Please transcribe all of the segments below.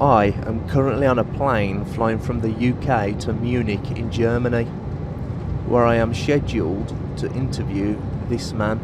I am currently on a plane flying from the UK to Munich in Germany, where I am scheduled to interview this man.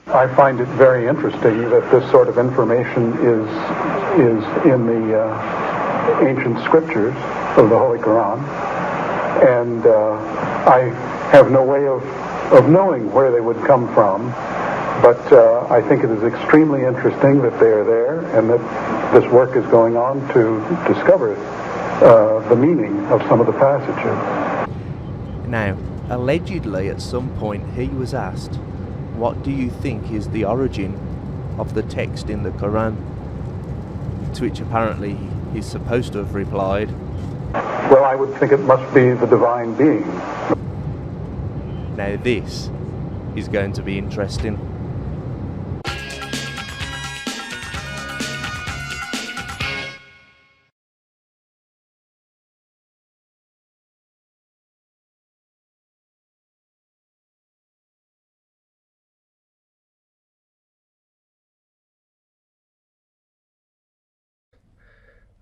I find it very interesting that this sort of information is in the ancient scriptures of the Holy Quran, and I have no way of knowing where they would come from, but I think it is extremely interesting that they are there and that this work is going on to discover the meaning of some of the passages. Now, allegedly at some point he was asked, what do you think is the origin of the text in the Quran? To which apparently he's supposed to have replied, well, I would think it must be the divine being. Now this is going to be interesting.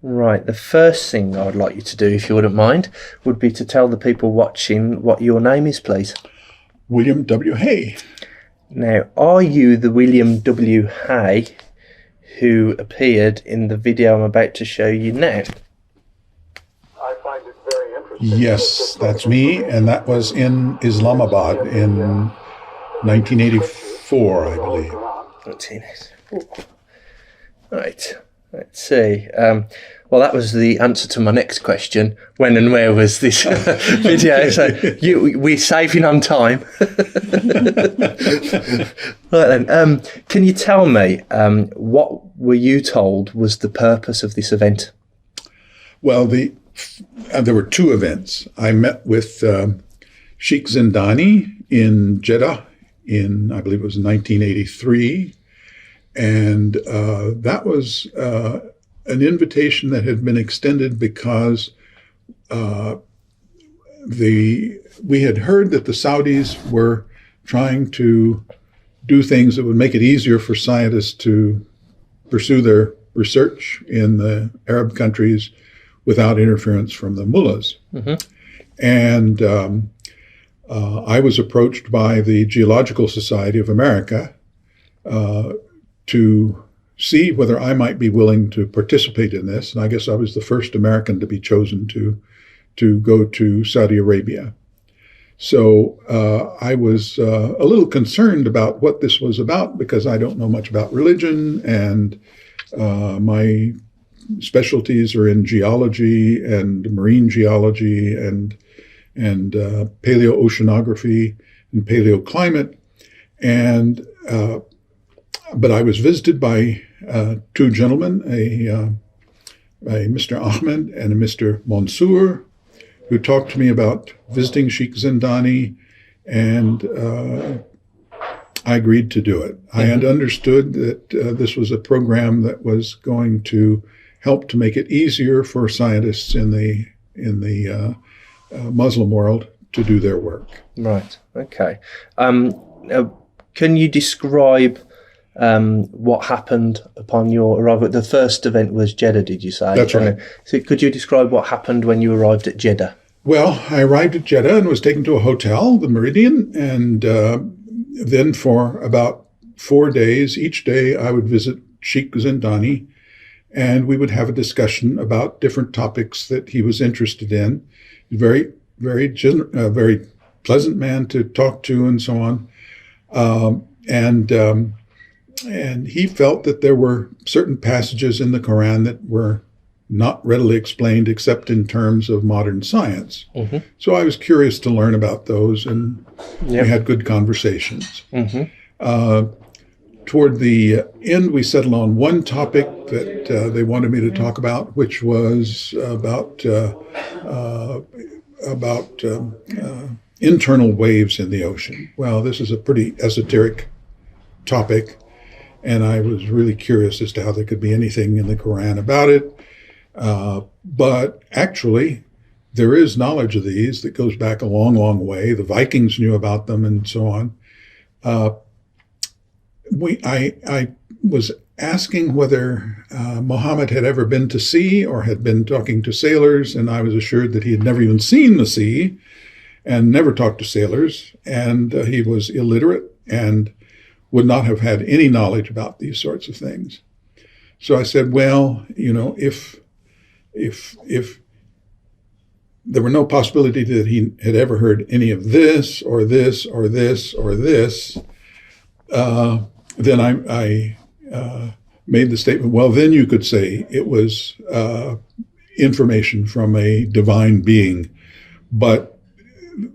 Right, the first thing I would like you to do, if you wouldn't mind, would be to tell the people watching what your name is, please. William W. Hay. Now, are you the William W. Hay who appeared in the video I'm about to show you now? I find it very interesting. Yes, that's me, and that was in Islamabad in 1984, I believe. 1984. Right. Let's see. Well, that was the answer to my next question. When and where was this video? So we're saving on time. Right then. Can you tell me what were you told was the purpose of this event? Well, there were two events. I met with Sheikh Zindani in Jeddah in, I believe it was 1983. And that was an invitation that had been extended because we had heard that the Saudis were trying to do things that would make it easier for scientists to pursue their research in the Arab countries without interference from the mullahs. Mm-hmm. And I was approached by the Geological Society of America to see whether I might be willing to participate in this. And I guess I was the first American to be chosen to go to Saudi Arabia. So I was a little concerned about what this was about because I don't know much about religion, and my specialties are in geology and marine geology and paleoceanography and paleoclimate. And but I was visited by two gentlemen, a Mr. Ahmed and a Mr. Mansour, who talked to me about visiting Sheikh Zindani, and I agreed to do it. Mm-hmm. I had understood that this was a program that was going to help to make it easier for scientists in the Muslim world to do their work. Right. Okay. Can you describe what happened upon your arrival? The first event was Jeddah, did you say? That's right. So could you describe what happened when you arrived at Jeddah? Well, I arrived at Jeddah and was taken to a hotel, the Meridian, and then for about 4 days, each day I would visit Sheikh Zindani, and we would have a discussion about different topics that he was interested in. Very, very pleasant man to talk to, and so on. And he felt that there were certain passages in the Quran that were not readily explained except in terms of modern science. Mm-hmm. So I was curious to learn about those, and we had good conversations. Mm-hmm. Toward the end, we settled on one topic that they wanted me to talk about, which was about internal waves in the ocean. Well, this is a pretty esoteric topic, and I was really curious as to how there could be anything in the Quran about it. But actually, there is knowledge of these that goes back a long, long way. The Vikings knew about them and so on. I was asking whether Muhammad had ever been to sea or had been talking to sailors, and I was assured that he had never even seen the sea and never talked to sailors, and he was illiterate and would not have had any knowledge about these sorts of things. So I said, well, if there were no possibility that he had ever heard any of this or this or this or this, then I made the statement, well, then you could say it was information from a divine being, but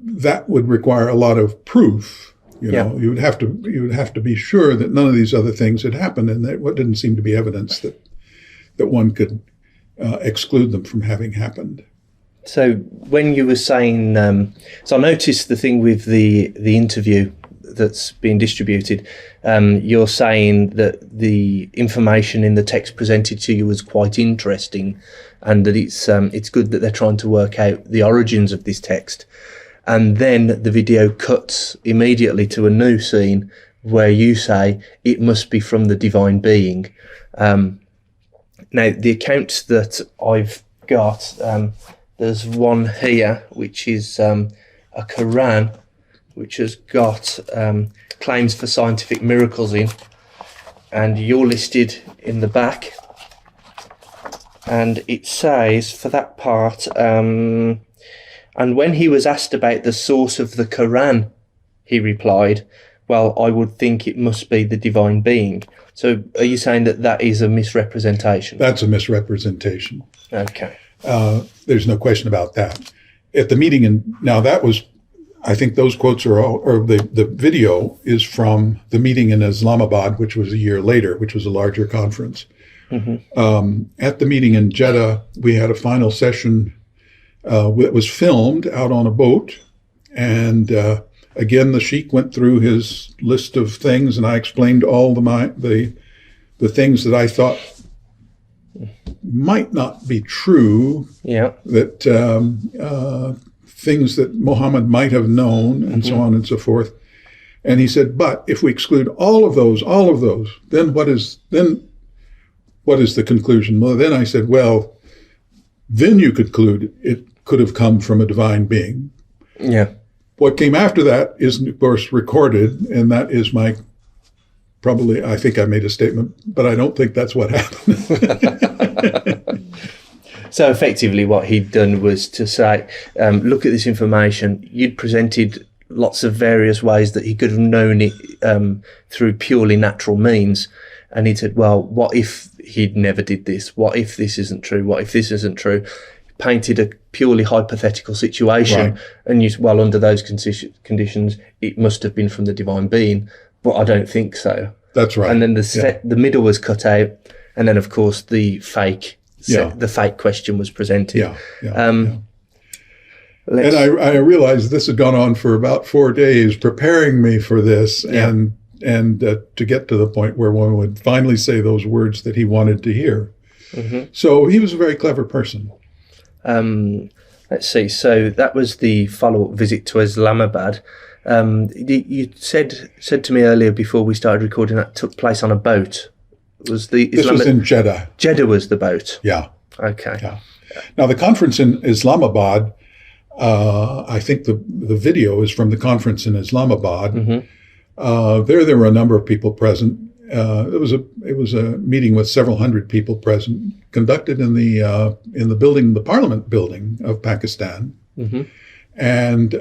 that would require a lot of proof. You would have to be sure that none of these other things had happened, and that what didn't seem to be evidence that one could exclude them from having happened. So when you were saying, so I noticed the thing with the interview that's being distributed. You're saying that the information in the text presented to you was quite interesting, and that it's good that they're trying to work out the origins of this text. And then the video cuts immediately to a new scene where you say it must be from the divine being. Now, the accounts that I've got, there's one here, which is a Quran, which has got claims for scientific miracles in, and you're listed in the back. And it says, for that part, and when he was asked about the source of the Quran, he replied, well, I would think it must be the divine being. So are you saying that is a misrepresentation? That's a misrepresentation. Okay. There's no question about that. At the meeting, and now that was, I think those quotes are all, or the video is from the meeting in Islamabad, which was a year later, which was a larger conference. Mm-hmm. At the meeting in Jeddah, we had a final session that was filmed out on a boat. And again, the sheikh went through his list of things, and I explained all the things that I thought might not be true. Yeah. That things that Muhammad might have known, and so on and so forth. And he said, but if we exclude all of those, then what is the conclusion? Well, then I said, well, then you could conclude it could have come from a divine being. Yeah. What came after that is, of course, recorded, and that is I think I made a statement, but I don't think that's what happened. So effectively what he'd done was to say, look at this information. You'd presented lots of various ways that he could have known it through purely natural means. And he said, well, what if he'd never did this? What if this isn't true? What if this isn't true? Painted a purely hypothetical situation. Right. And you said, well, under those conditions, it must have been from the divine being. But I don't think so. That's right. And then the middle was cut out. And then, of course, the fake question was presented. And I realized this had gone on for about 4 days, preparing me for this, and to get to the point where one would finally say those words that he wanted to hear. Mm-hmm. So he was a very clever person. Let's see. So that was the follow-up visit to Islamabad. You said to me earlier before we started recording that took place on a boat. This was in Jeddah. Jeddah was the boat. Yeah. Okay. Yeah. Now the conference in Islamabad, I think the video is from the conference in Islamabad. Mm-hmm. There were a number of people present. It was a meeting with several hundred people present, conducted in the Parliament building of Pakistan. Mm-hmm. And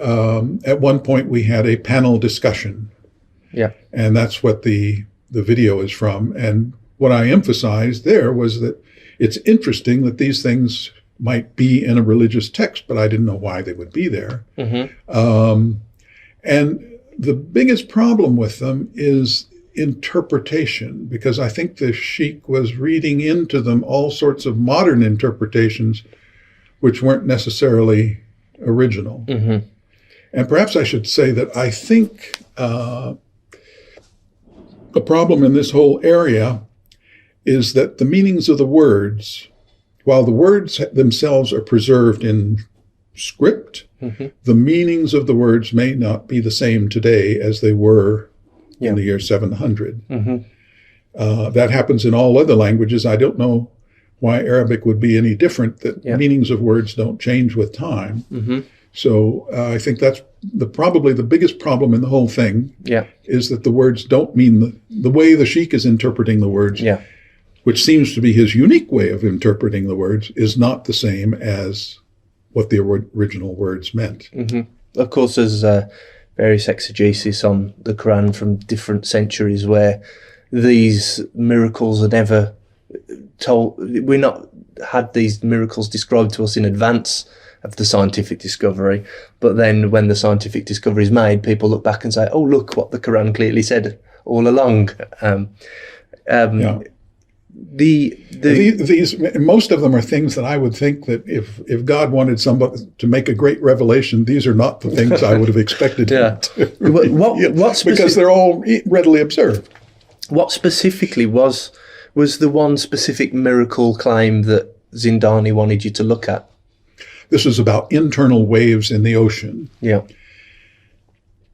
at one point we had a panel discussion. Yeah. And that's what the video is from. And what I emphasized there was that it's interesting that these things might be in a religious text, but I didn't know why they would be there. Mm-hmm. And the biggest problem with them is interpretation, because I think the sheikh was reading into them all sorts of modern interpretations which weren't necessarily original. Mm-hmm. And perhaps I should say that I think the problem in this whole area is that the meanings of the words, while the words themselves are preserved in script, mm-hmm. the meanings of the words may not be the same today as they were in the year 700. Mm-hmm. That happens in all other languages. I don't know why Arabic would be any different, that meanings of words don't change with time. Mm-hmm. So I think that's probably the biggest problem in the whole thing, Yeah. is that the words don't mean the way the sheikh is interpreting the words, Yeah. which seems to be his unique way of interpreting the words, is not the same as what the original words meant. Mm-hmm. Of course, there's various exegesis on the Quran from different centuries where these miracles are never told. We're not had these miracles described to us in advance of the scientific discovery, but then when the scientific discovery is made, people look back and say, "Oh, look what the Quran clearly said all along." These most of them are things that I would think that if God wanted somebody to make a great revelation, these are not the things I would have expected. Yeah. Because they're all readily observed. What specifically was the one specific miracle claim that Zindani wanted you to look at? This is about internal waves in the ocean. Yeah.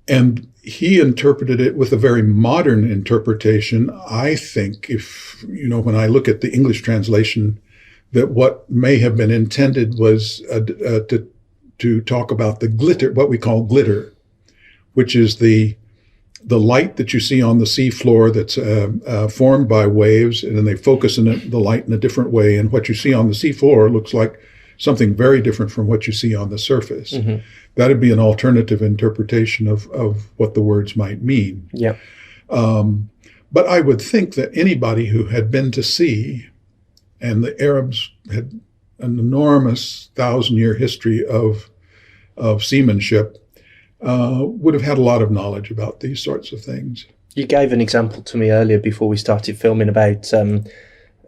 And he interpreted it with a very modern interpretation. I think when I look at the English translation, that what may have been intended was to talk about the glitter, what we call glitter, which is the light that you see on the sea floor that's formed by waves, and then they focus the light in a different way. And what you see on the sea floor looks like something very different from what you see on the surface. Mm-hmm. That'd be an alternative interpretation of what the words might mean. Yeah. But I would think that anybody who had been to sea, and the Arabs had an enormous 1,000-year history of seamanship, would have had a lot of knowledge about these sorts of things. You gave an example to me earlier before we started filming about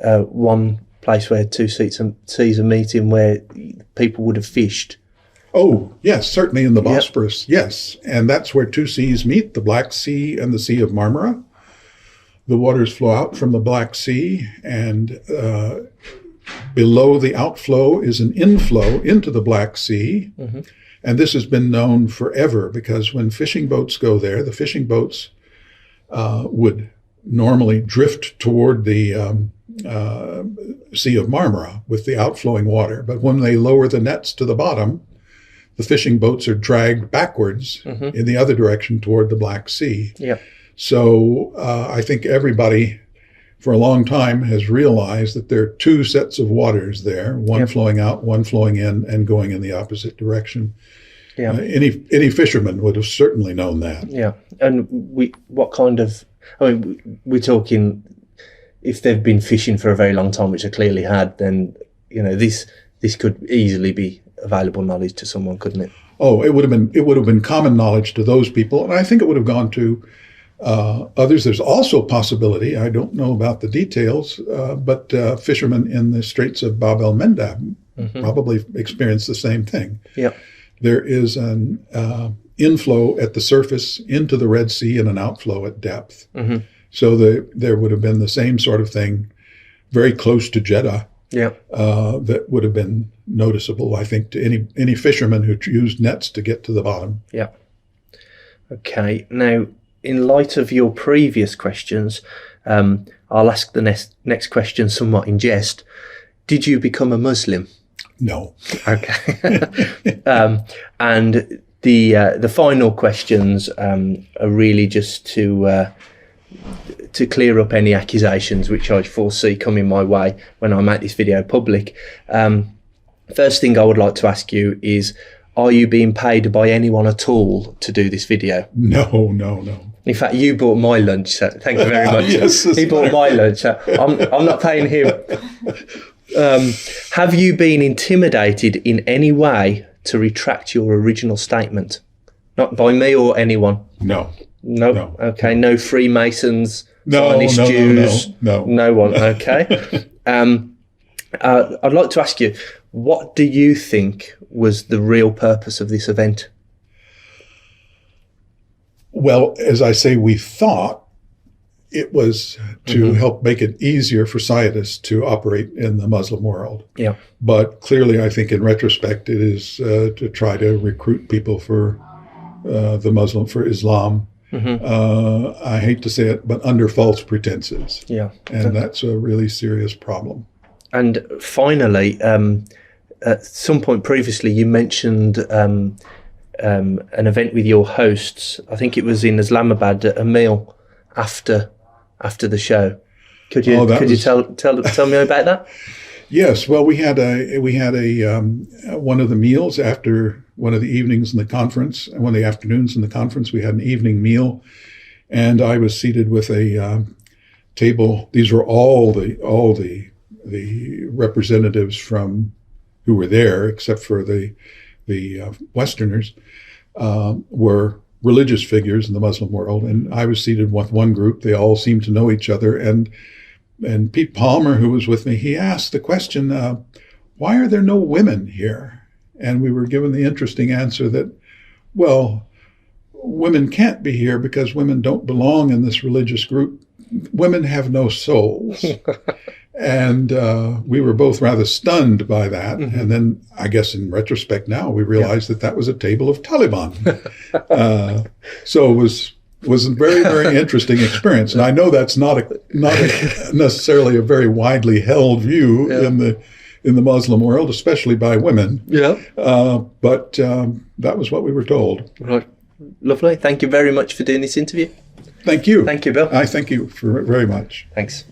one place where two seas are meeting where people would have fished. Oh, yes, certainly in the Bosphorus, yes. And that's where two seas meet, the Black Sea and the Sea of Marmara. The waters flow out from the Black Sea, and below the outflow is an inflow into the Black Sea. Mm-hmm. And this has been known forever, because when fishing boats go there, the fishing boats would normally drift toward the Sea of Marmara with the outflowing water. But when they lower the nets to the bottom, the fishing boats are dragged backwards in the other direction toward the Black Sea. Yeah. So I think everybody for a long time has realized that there are two sets of waters there, one flowing out, one flowing in, and going in the opposite direction. Yeah. Any fisherman would have certainly known that. Yeah. And we're talking, if they've been fishing for a very long time, which they clearly had, then, this could easily be available knowledge to someone, couldn't it? Oh, it would have been common knowledge to those people, and I think it would have gone to others. There's also a possibility, I don't know about the details, but fishermen in the Straits of Bab el-Mandab probably experienced the same thing. Yeah. There is an inflow at the surface into the Red Sea and an outflow at depth. Mm-hmm. So there would have been the same sort of thing very close to Jeddah. Yeah. That would have been noticeable, I think, to any fisherman who used nets to get to the bottom. Yeah. Okay. Now, in light of your previous questions, I'll ask the next question somewhat in jest. Did you become a Muslim? No. Okay. And the final questions are really just to clear up any accusations which I foresee coming my way when I make this video public. First thing I would like to ask you is, are you being paid by anyone at all to do this video? No. In fact, you bought my lunch, so thank you very much. Yes, he bought my lunch. So I'm not paying him. Have you been intimidated in any way to retract your original statement? Not by me or anyone? No. Okay. No Freemasons, no, Zionist Jews? No. No one. Okay. I'd like to ask you, what do you think was the real purpose of this event? Well, as I say, we thought it was to help make it easier for scientists to operate in the Muslim world. Yeah. But clearly, I think in retrospect, it is to try to recruit people for for Islam. I hate to say it, but under false pretenses. Yeah. And that's a really serious problem. And finally, at some point previously, you mentioned an event with your hosts. I think it was in Islamabad, a meal after the show. Could you tell me about that? Yes. Well, we had a one of the meals after one of the evenings in the conference, and one of the afternoons in the conference. We had an evening meal, and I was seated with a table. These were all the representatives from who were there, except for the Westerners, were religious figures in the Muslim world. And I was seated with one group. They all seemed to know each other. And Pete Palmer, who was with me, he asked the question, why are there no women here? And we were given the interesting answer that, well, women can't be here because women don't belong in this religious group. Women have no souls. And we were both rather stunned by that. And then I guess in retrospect now, we realized that was a table of Taliban. So it was a very, very interesting experience. And I know that's not necessarily a very widely held view in the Muslim world, especially by women. Yeah. But that was what we were told. Right. Lovely. Thank you very much for doing this interview. Thank you. Thank you, Bill. I thank you very much. Thanks.